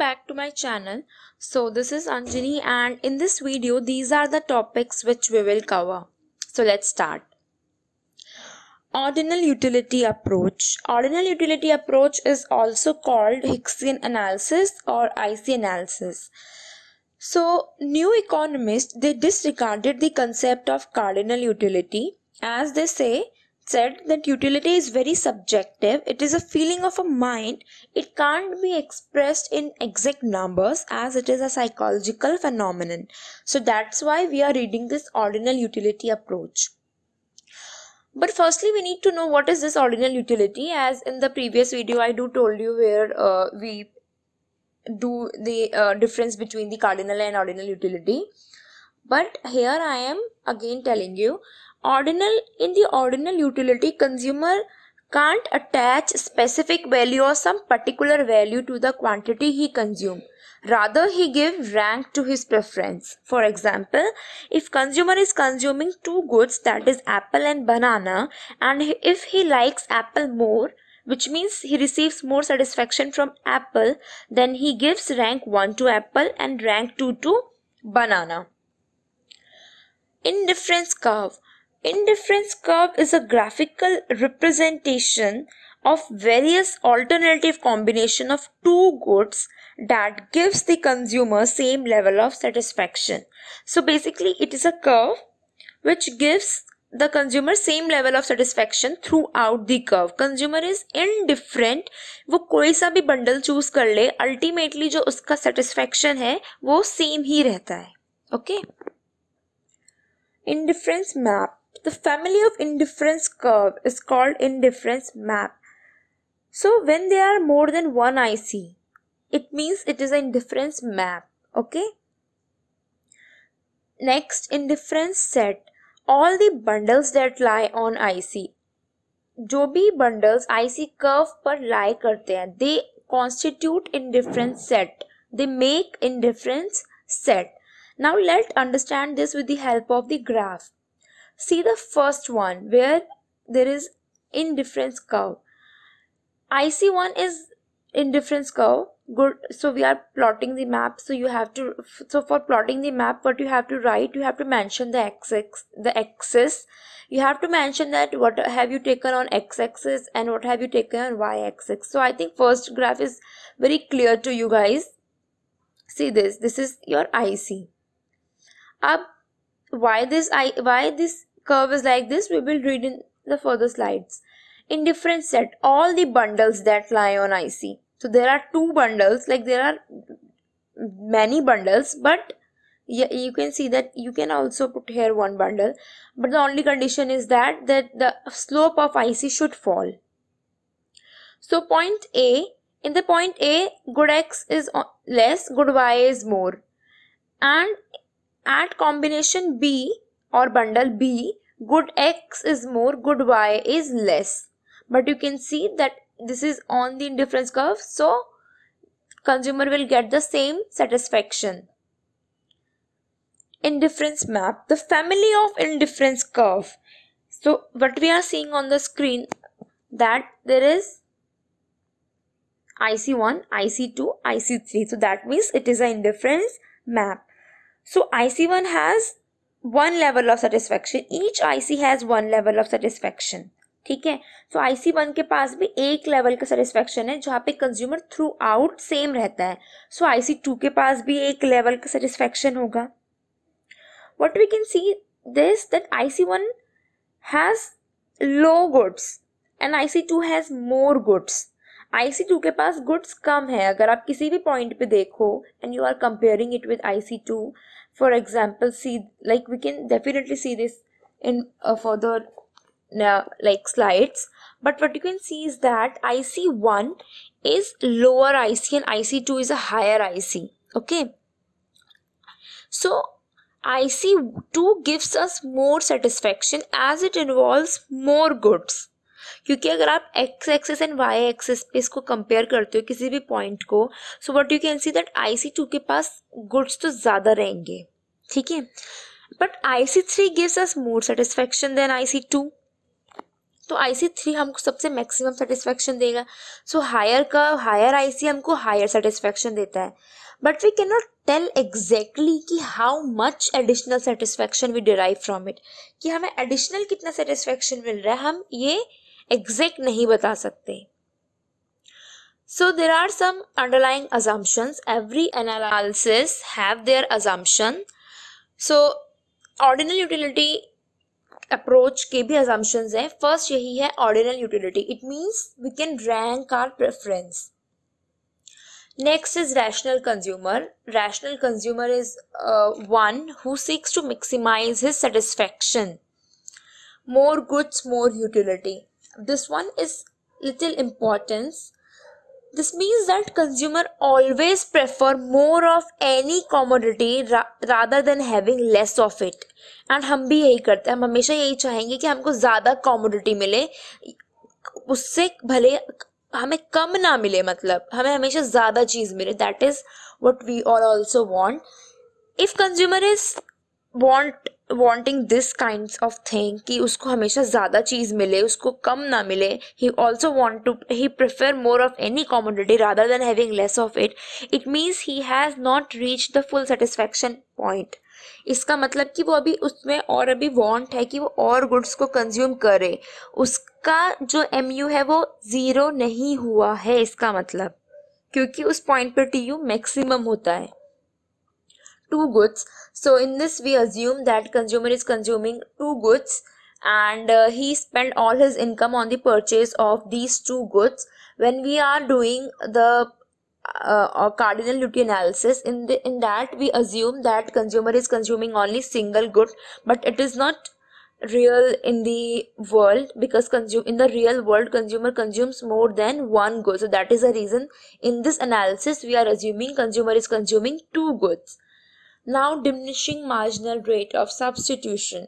back to my channel. So this is Anjani, and in this video these are the topics which we will cover. So let's start. Ordinal utility approach. Ordinal utility approach is also called Hicksian analysis or IC analysis. So new economists, they disregarded the concept of cardinal utility, as they said that utility is very subjective. It is a feeling of a mind. It can't be expressed in exact numbers as it is a psychological phenomenon. So that's why we are reading this ordinal utility approach. But firstly, we need to know what is this ordinal utility. As in the previous video I told you where we do the difference between the cardinal and ordinal utility. But here I am again telling you, in the ordinal utility, consumer can't attach specific value or some particular value to the quantity he consumes. Rather, he gives rank to his preference. For example, if consumer is consuming two goods, that is apple and banana, and if he likes apple more, which means he receives more satisfaction from apple, then he gives rank 1 to apple and rank 2 to banana. Indifference curve. Indifference curve is a graphical representation of various alternative combination of two goods that gives the consumer same level of satisfaction. So basically it is a curve which gives the consumer same level of satisfaction throughout the curve. Consumer is indifferent, वो कोई सा भी bundle choose कर ले, ultimately जो उसका satisfaction है वो same ही रहता है. Okay? Indifference map. The family of indifference curve is called indifference map. So when there are more than one IC, it means it is an indifference map. Okay? Next, indifference set. All the bundles that lie on IC, जो भी bundles IC curve पर lie करते हैं, they constitute indifference set. They make indifference set. Now let's understand this with the help of the graph. See the first one where there is indifference curve. IC1 is indifference curve. Good. So we are plotting the map. So for plotting the map, what you have to write, you have to mention the axis. You have to mention that what have you taken on x-axis and what have you taken on y-axis. So I think first graph is very clear to you guys. See this. This is your IC. Why this curve is like this, we will read in the further slides. Indifference set. All the bundles that lie on IC. So there are two bundles, like there are many bundles, but you can see that you can also put here one bundle, but the only condition is that the slope of IC should fall. So point A, in the point A, good X is less, good Y is more, and at combination B or bundle B, good X is more, good Y is less. But you can see that this is on the indifference curve, so consumer will get the same satisfaction. Indifference map. The family of indifference curve. So what we are seeing on the screen, that there is IC1, IC2, IC3. So that means it is an indifference map. So IC1 has one level of satisfaction. Each IC has one level of satisfaction. ठीक है. So IC1 के पास भी एक level का satisfaction है जहाँ पे consumer throughout same रहता है. So IC2 के पास भी एक लेवल का satisfaction होगा. What we can see this, that IC1 has low goods and IC2 has more goods. IC2 के पास goods कम है. अगर आप किसी भी point पे देखो and you are comparing it with IC2, for example, see, like we can definitely see this in further like slides, but what you can see is that IC1 is lower IC and IC2 is a higher IC. Okay, so IC2 gives us more satisfaction as it involves more goods. क्योंकि अगर आप x axis and y axis पे इसको compare करते हो किसी भी point को, so what you can see that IC2 के पास गुड्स तो ज्यादा रहेंगे. ठीक है, but IC3 gives us more satisfaction than IC2. तो IC3 हमको सबसे मैक्सिमम सेटिस्फेक्शन देगा. सो हायर IC हमको हायर सेटिस्फेक्शन देता है. But we can not tell exactly कि how much additional satisfaction we derive from it, कि हमें एडिशनल कितना सेटिस्फेक्शन मिल रहा है, हम ये एग्जैक्ट नहीं बता सकते. So there are some underlying assumptions. Every analysis have their assumption. So ordinal utility approach के भी assumptions है. First यही है ordinal utility. It means we can rank our preference. Next is rational consumer. Rational consumer is one who seeks to maximize his satisfaction. More goods, more utility. This one is little importance. This means that consumer always prefer more of any commodity rather than having less of it. And हम भी यही करते हैं, हम हमेशा यही चाहेंगे कि हमको ज़्यादा commodity मिले, उससे भले हमें कम ना मिले, मतलब हमें हमेशा ज़्यादा चीज़ मिले. That is what we all also want. If consumer is wanting this kinds of thing कि उसको हमेशा ज़्यादा चीज़ मिले, उसको कम ना मिले, he prefer more of any commodity rather than having less of it. It means he has not reached the full satisfaction point. इसका मतलब कि वो अभी उसमें और अभी want है कि वो और goods को consume करे, उसका जो MU है वो 0 नहीं हुआ है, इसका मतलब, क्योंकि उस point पर TU maximum होता है. Two goods. So in this we assume that consumer is consuming 2 goods and he spent all his income on the purchase of these 2 goods. When we are doing the cardinal utility analysis, in that we assume that consumer is consuming only single good, but it is not real in the world, because in the real world consumer consumes more than 1 good. So that is the reason in this analysis we are assuming consumer is consuming 2 goods. Now diminishing marginal rate of substitution.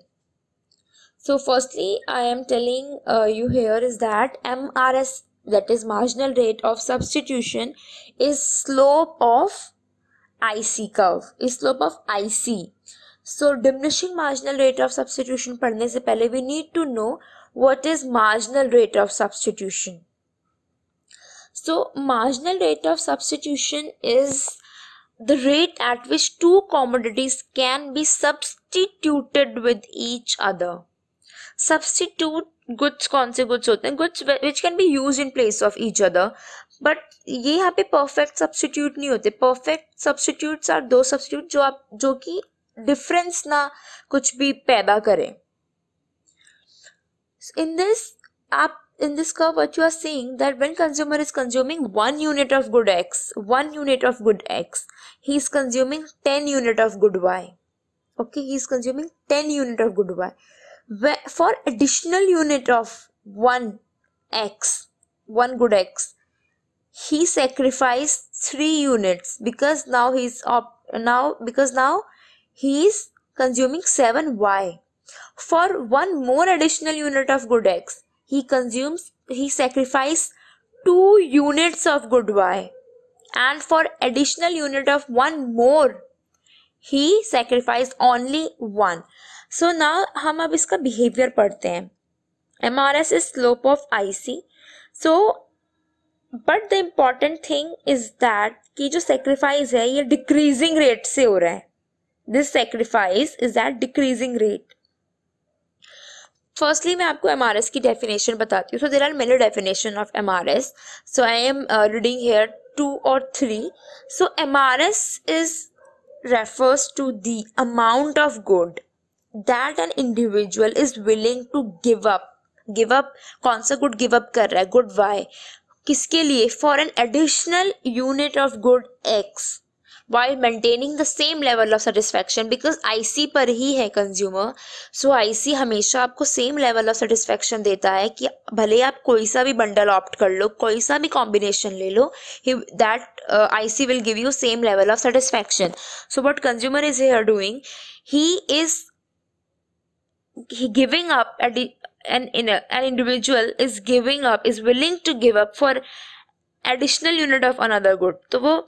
So firstly I am telling you here is that MRS, that is marginal rate of substitution, is slope of IC curve, is slope of IC. So diminishing marginal rate of substitution पढ़ने से पहले we need to know what is marginal rate of substitution. So marginal rate of substitution is the rate at which 2 commodities can be substituted with each other. Substitute goods कौन से goods होते हैं? Goods which can be used in place of each other. But ये यहाँ पे perfect substitute नहीं होते. Perfect substitutes are those substitute जो कि difference ना कुछ भी पैदा करें. In this curve, what you are seeing that when consumer is consuming 1 unit of good X, he is consuming 10 unit of good Y. Okay, he is consuming 10 unit of good Y. For additional unit of 1 good X, he sacrificed 3 units because now he is consuming 7 Y. For 1 more additional unit of good X, he sacrificed 2 units of good Y, and for additional unit of 1 more he sacrificed only 1. So now हम अब इसका behavior पढ़ते हैं. MRS is slope of IC. So but the important thing is that कि जो sacrifice है ये decreasing rate से हो रहा है. This sacrifice is at decreasing rate. Firstly, मैं आपको MRS की definition बताती हूँ. So there are many definition of MRS. So I am reading here 2 or 3. So MRS refers to the amount of good that an individual is willing to give up. कौन सा good give up कर रहा है? Good Y. किसके लिए? For an additional unit of good X, while maintaining the same level of satisfaction, because IC पर ही है consumer. So IC हमेशा आपको same level of satisfaction देता है कि भले आप कोई सा भी bundle opt कर लो, कोई सा भी combination ले लो, that IC will give you same level of satisfaction. So what consumer is here doing, he giving up an individual is willing to give up for additional unit of another good. तो वो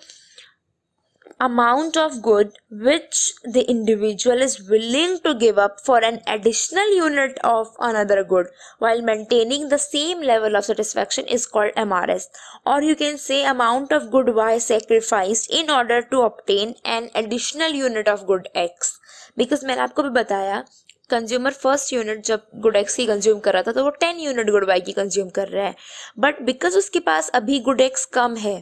amount of good which the individual is willing to give up for an additional unit of another good while maintaining the same level of satisfaction is called MRS. Or you can say amount of good Y sacrificed in order to obtain an additional unit of good X. Because मैंने आपको भी बताया consumer first unit जब good x की consume कर रहा था तो वो 10 यूनिट गुड वाई की कंज्यूम कर रहा है, बट बिकॉज उसके पास अभी गुड एक्स कम है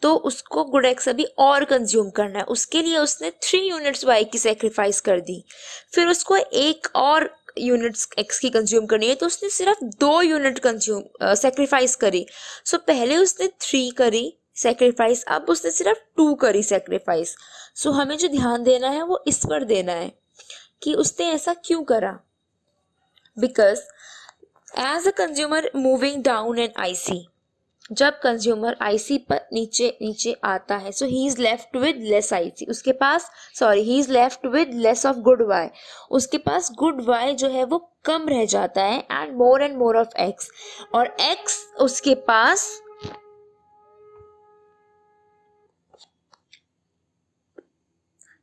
तो उसको गुड एक्स अभी और कंज्यूम करना है, उसके लिए उसने 3 यूनिट्स वाई की सेक्रीफाइस कर दी। फिर उसको एक और यूनिट्स एक्स की कंज्यूम करनी है तो उसने सिर्फ 2 यूनिट कंज्यूम सेक्रीफाइस करी। सो पहले उसने 3 करी सेक्रीफाइस, अब उसने सिर्फ 2 करी सेक्रीफाइस। सो हमें जो ध्यान देना है वो इस पर देना है कि उसने ऐसा क्यों करा। Because as a consumer moving down an IC, जब कंज्यूमर आईसी पर नीचे नीचे आता है so he is left with less IC, उसके पास he is left with less of good Y, उसके पास गुड वाई जो है वो कम रह जाता है एंड मोर ऑफ एक्स, और एक्स उसके पास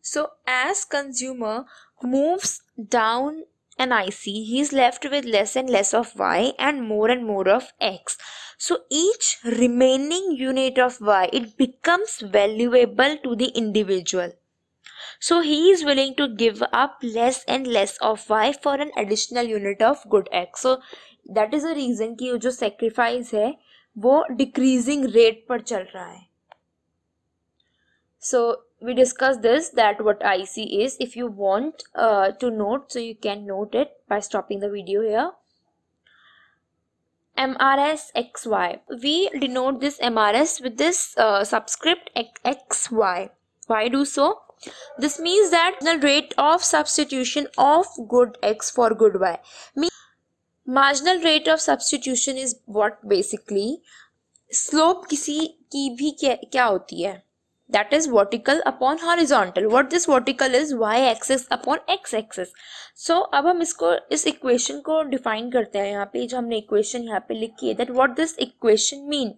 so as consumer moves down an IC, he is left with less and less of Y and more of X. So each remaining unit of Y, it becomes valuable to the individual. So he is willing to give up less and less of Y for an additional unit of good X. So that is the reason कि जो sacrifice है वो decreasing rate पर चल रहा है. So we discussed this, that what IC is. If you want to note, so you can note it by stopping the video here. MRS XY. We denote this MRS with this subscript XY. Why do so? This means that the rate of substitution of good X for good Y. Marginal rate of substitution is what basically slope किसी की भी क्या होती है? That is vertical upon horizontal. What this vertical is? Y axis upon x axis. So अब हम इसको इस equation को define करते हैं। यहाँ पे जो हमने equation यहाँ पे लिखी है, that what this equation mean?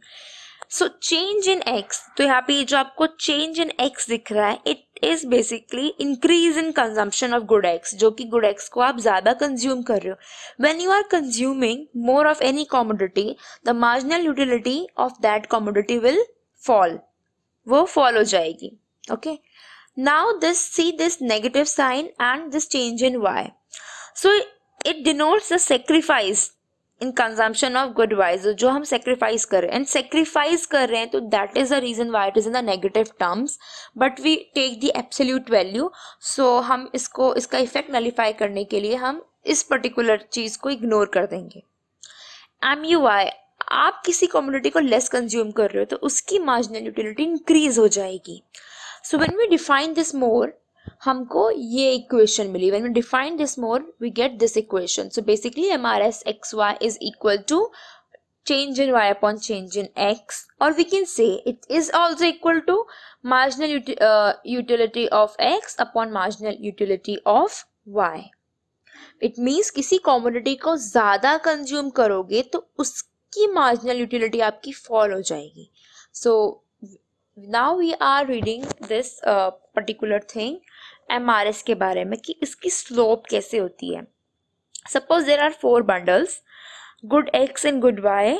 So change in x, तो यहाँ पे जो आपको change in x दिख रहा है, it is basically increase in consumption of good x, जो कि good x को आप ज़्यादा consume कर रहे हो। When you are consuming more of any commodity, the marginal utility of that commodity will fall. वो fall हो जाएगी. Okay. Now this, see this negative sign and this change in y. So it denotes the sacrifice in consumption of good y. जो हम sacrifice कर रहे हैं and sacrifice कर रहे हैं तो that is the reason why it is in the negative terms. But we take the absolute value. So हम इसको इसका effect nullify करने के लिए हम इस particular चीज़ को ignore कर देंगे. MUY, आप किसी कमोडिटी को लेस कंज्यूम कर रहे हो तो उसकी मार्जिनल यूटिलिटी इंक्रीज हो जाएगी. So when we define this more, हमको ये इक्वेशन मिली. When we define this more we get this equation. So basically MRS XY is equal to change in Y upon change in X, or we can say it is also equal to marginal utility of X upon marginal utility of Y. It means किसी commodity को ज़्यादा consume करोगे तो उसकी marginal utility आपकी fall हो जाएगी. So now we are reading this particular thing MRS के बारे में कि इसकी स्लोप कैसे होती है. Suppose there are 4 bundles, good X and good Y.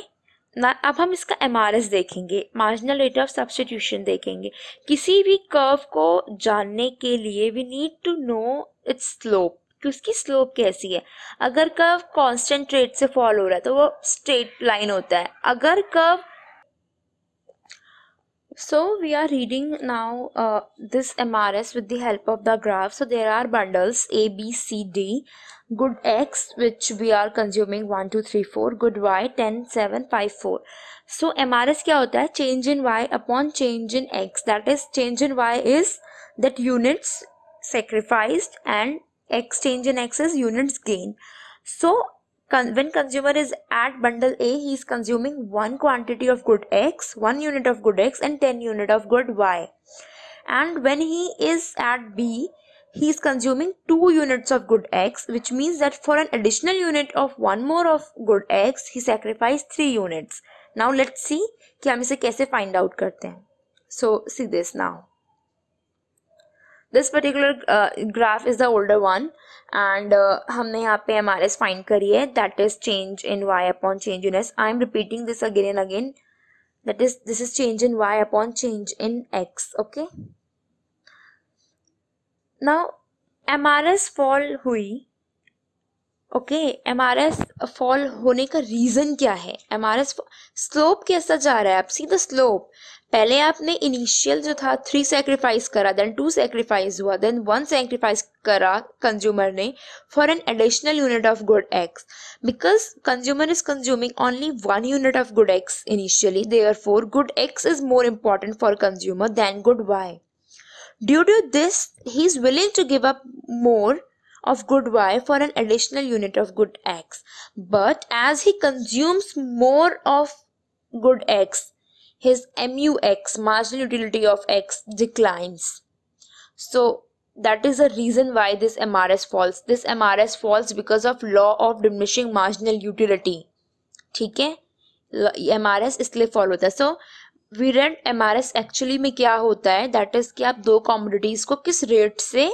अब हम इसका MRS देखेंगे, मार्जिनल रेट ऑफ सब्स्टिट्यूशन देखेंगे. किसी भी कर्व को जानने के लिए we need to know its slope, कि उसकी स्लोप कैसी है. अगर कर्व कांस्टेंट रेट से फॉल हो रहा है तो वो स्ट्रेट लाइन होता है. अगर curve So we are reading now this MRS with the help of the graph. So there are bundles A, B, C, D. Good X which we are consuming 1, 2, 3, 4. Good Y 10, 7, 5, 4. So MRS क्या होता है? Change in Y upon change in X. That is, change in Y is that units sacrificed and X change in X is units gain. So when consumer is at bundle A, he is consuming 1 quantity of good X, 1 unit of good X and 10 unit of good Y. And when he is at B, he is consuming 2 units of good X, which means that for an additional unit of 1 more of good X, he sacrificed 3 units. Now let's see कि हम इसे कैसे find out करते हैं. So see this now. This particular graph is the older one and हमने यहाँ पे MRS find करी है, that is change in y upon change in s. I am repeating this again and again, that is this is change in y upon change in x. Okay, now MRS fall हुई. Okay, MRS fall होने का reason क्या है? MRS slope कैसा जा रहा है? आप सी द स्लोप. पहले आपने इनिशियल जो था 3 सेक्रीफाइस करा, देन 2 सेक्रीफाइस हुआ, देन 1 सेक्रीफाइस करा कंज्यूमर ने for an additional unit of good x, because consumer is consuming only 1 unit of good x initially, therefore good x is more important for consumer than good y. Due to this, he is willing to give up more of good y for an additional unit of good x, but as he consumes more of good x, his MUX, marginal utility of x, declines. So that is the reason why this MRS falls. This MRS falls because of law of diminishing marginal utility. ठीक है, MRS इसलिए follow होता है. So we read MRS actually में क्या होता है, that is कि आप दो कॉमोडिटीज को किस रेट से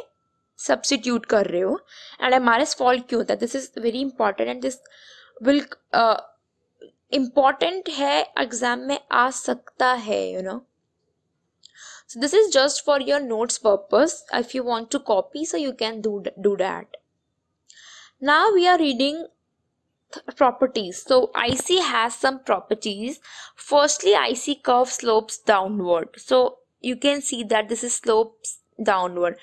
सब्सिट्यूट कर रहे हो, एंड MRS फॉल क्यों होता है. This is very important and this will important है, एग्जाम में आ सकता है, you know. So this is just for your notes purpose. If you want to copy, so you can do that. Now we are reading properties. So IC has some properties. Firstly, IC curve slopes downward. So you can see that this is slopes downward.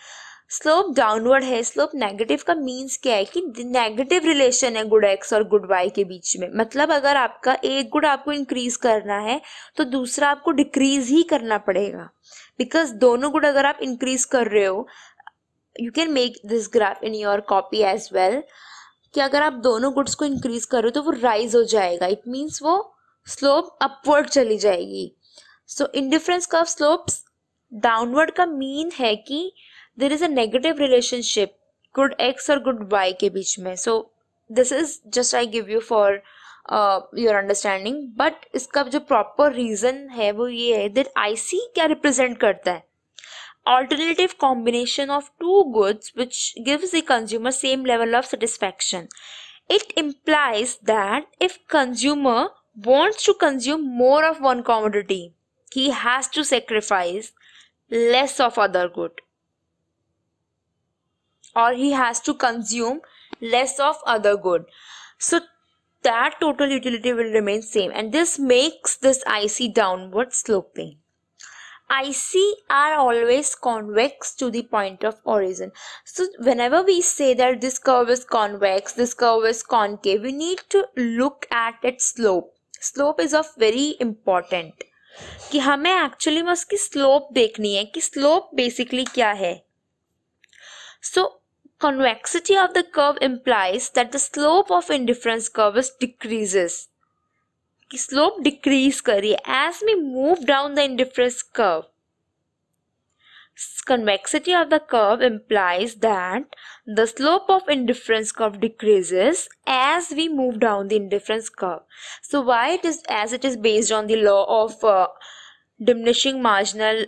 Slope downward है. Slope negative का means क्या है कि negative relation है good x और good Y के बीच में. मतलब अगर आपका एक गुड आपको इंक्रीज करना है तो दूसरा आपको डिक्रीज ही करना पड़ेगा, बिकॉज दोनों गुड अगर आप इंक्रीज कर रहे हो, you can make this graph in your copy as well, कि अगर आप दोनों गुड्स को इंक्रीज कर रहे हो तो वो राइज हो जाएगा. इट मीन्स वो स्लोप अपवर्ड चली जाएगी. सो इंडिफरेंस कर्व स्लोप्स डाउनवर्ड का मीन है कि there is a negative relationship good x और good y के बीच में. So this is just I give you for your understanding. But इसका जो proper reason है वो ये है that IC क्या represent करता है? Alternative combination of two goods which gives the consumer same level of satisfaction. It implies that if consumer wants to consume more of one commodity, he has to sacrifice less of other good, or he has to consume less of other good. So that total utility will remain same, and this makes this IC downward sloping. IC are always convex to the point of origin. So whenever we say that this curve is convex, this curve is concave, we need to look at its slope. Slope is of very important, कि हमें actually में उसकी slope देखनी है कि slope basically क्या है. So convexity of the curve implies that the slope of indifference curve is decreases. कि slope decrease करिए as we move down the indifference curve. Convexity of the curve implies that the slope of indifference curve decreases as we move down the indifference curve. So why it is, as it is based on the law of diminishing marginal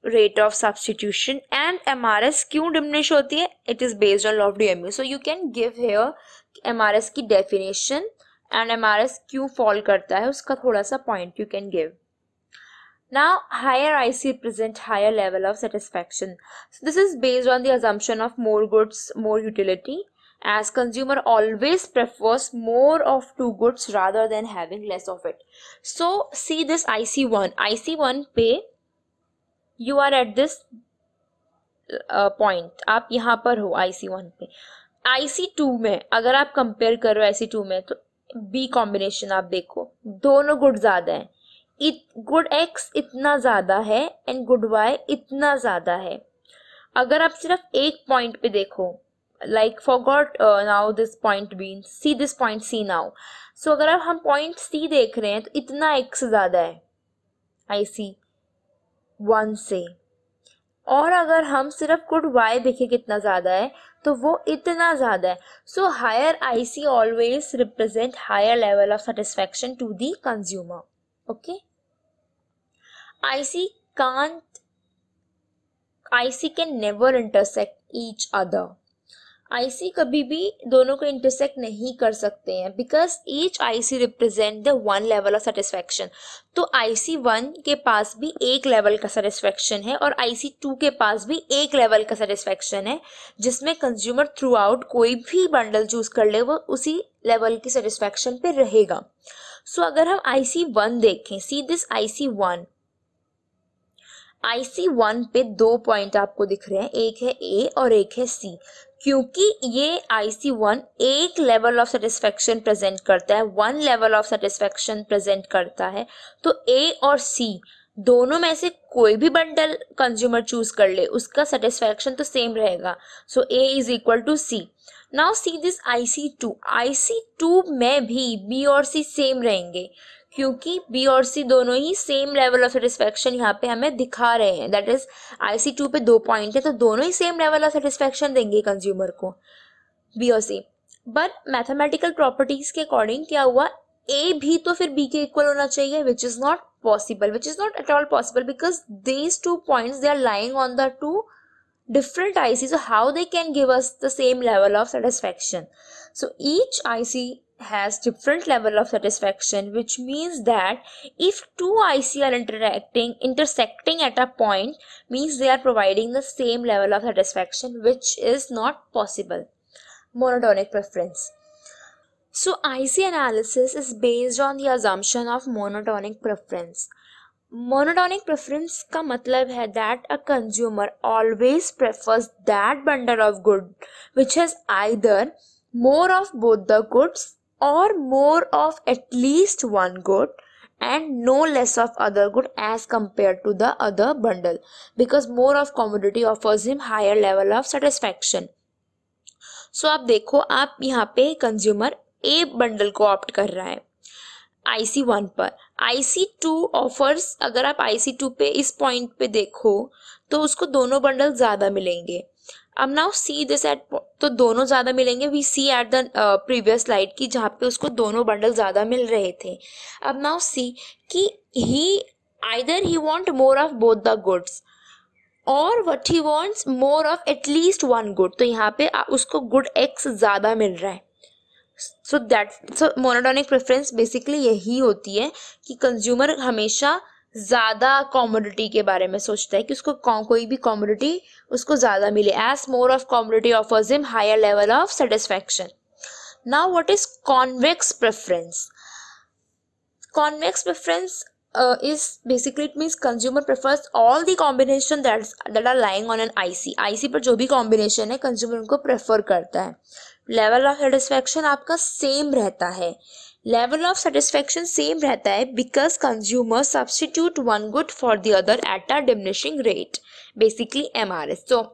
rate of substitution, and MRS क्यों diminish होती है? It is based on law of DMU. So you can give here MRS की definition and MRS क्यों fall करता है उसका थोड़ा सा point you can give. Now higher IC present higher level of satisfaction. So this is based on the assumption of more goods, more utility, as consumer always prefers more of two goods rather than having less of it. So see this IC1. IC1 पे you are at this point, आप यहाँ पर हो IC1 पे. IC2 में अगर आप compare करो IC2 में तो B कॉम्बिनेशन आप देखो, दोनों गुड ज़्यादा है. गुड X इतना ज़्यादा है एंड गुड Y इतना ज़्यादा है. अगर आप सिर्फ एक पॉइंट पे देखो, like forgot now this point B, see this point C now. So अगर आप हम पॉइंट C देख रहे हैं तो इतना X ज़्यादा है IC1 से, और अगर हम सिर्फ गुड Y देखें कितना ज़्यादा है तो वो इतना ज़्यादा है. So higher IC always represent higher level of satisfaction to the consumer. Okay, IC can't IC can never intersect each other. IC कभी भी दोनों को इंटरसेक्ट नहीं कर सकते हैं because each IC represent the one level of satisfaction. तो IC1 के पास भी एक लेवल का सेटिस्फैक्शन है और IC2 के पास भी एक लेवल का सेटिस्फैक्शन है, जिसमें कंज्यूमर थ्रू आउट कोई भी बंडल चूज कर ले वो उसी लेवल की सेटिस्फैक्शन पे रहेगा. सो अगर हम IC1 देखें, सी दिस IC1 पे दो पॉइंट आपको दिख रहे हैं, एक है A और एक है C. क्योंकि ये IC1 एक लेवल ऑफ सेटिस्फैक्शन प्रेजेंट करता है, one level of satisfaction present करता है, तो A और C दोनों में से कोई भी बंडल कंज्यूमर चूज कर ले उसका सेटिस्फैक्शन तो सेम रहेगा. So A is equal to C. Now see this IC2 में भी B और C सेम रहेंगे क्योंकि B और C दोनों ही सेम लेवल ऑफ सेटिस्फैक्शन यहाँ पे हमें दिखा रहे हैं. दैट इज IC2 पे दो पॉइंट है तो दोनों ही सेम लेवल ऑफ सेटिस्फैक्शन देंगे कंज्यूमर को, B और C. बट मैथमेटिकल प्रॉपर्टीज के अकॉर्डिंग क्या हुआ, A भी तो फिर B के इक्वल होना चाहिए, which is not possible, which is not at all possible because these 2 points they are lying on the two different ICs. So how they can give us the same level of satisfaction? So each IC has different level of satisfaction, which means that if two IC are intersecting at a point, means they are providing the same level of satisfaction, which is not possible. Monotonic preference. So IC analysis is based on the assumption of monotonic preference. Monotonic preference का मतलब है that a consumer always prefers that bundle of good which has either more of both the goods or more of at least one good and no less of other good as compared to the other bundle, because more of commodity offers him higher level of satisfaction. So आप देखो, आप यहाँ पे consumer A bundle को opt कर रहा है IC1 पर. IC2 ऑफर्स, अगर आप IC2 पे इस पॉइंट पे देखो तो उसको दोनों बंडल ज्यादा मिलेंगे. अब नाउ सी दिस एट, तो दोनों ज्यादा मिलेंगे, we see at the previous slide की जहाँ पे उसको दोनों बंडल ज्यादा मिल रहे थे. अब नाउ सी कि he want more of both the goods और what he wants more of at least one good. तो यहाँ पे उसको गुड X ज्यादा मिल रहा है. सो मोनोटोनिक प्रेफरेंस बेसिकली यही होती है कि कंज्यूमर हमेशा ज्यादा कॉमोडिटी के बारे में सोचता है कि उसको कोई भी कॉमोडिटी उसको ज्यादा मिले. As more of commodity offers him higher level of satisfaction. Now what is convex preference? Convex preference is basically, it means consumer prefers all the combination that are lying on an IC पर जो भी combination है consumer उनको prefer करता है. Level of satisfaction आपका same रहता है. Level of satisfaction same रहता है because consumers substitute one good for the other at a diminishing rate, basically MRS. So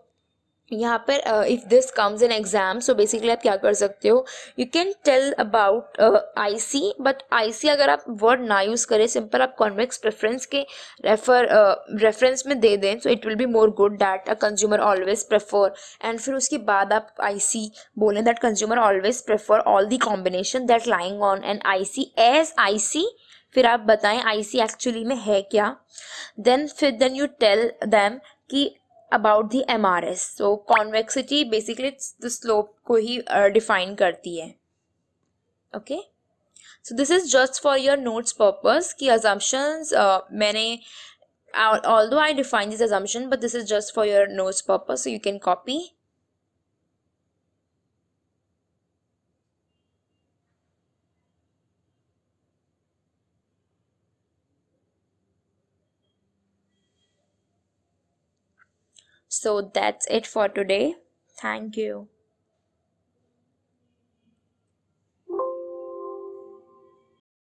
यहाँ पर if this comes in exam, so basically आप क्या कर सकते हो, you can tell about IC, but IC अगर आप वर्ड ना यूज करें, सिंपल आप कॉन्वेक्स प्रेफरेंस के रेफरेंस में दे दें, so it will be more good that a consumer always prefer. And फिर उसके बाद आप IC बोलें that consumer always prefer all the combination that lying on an IC as IC. फिर आप बताएं IC एक्चुअली में है क्या. देन यू टेल दैम कि about the MRS. So convexity basically it's the slope को ही define करती है. Okay, so this is just for your notes purpose कि assumptions मैंने although I define this assumption, but this is just for your notes purpose, so you can copy. So that's it for today. Thank you.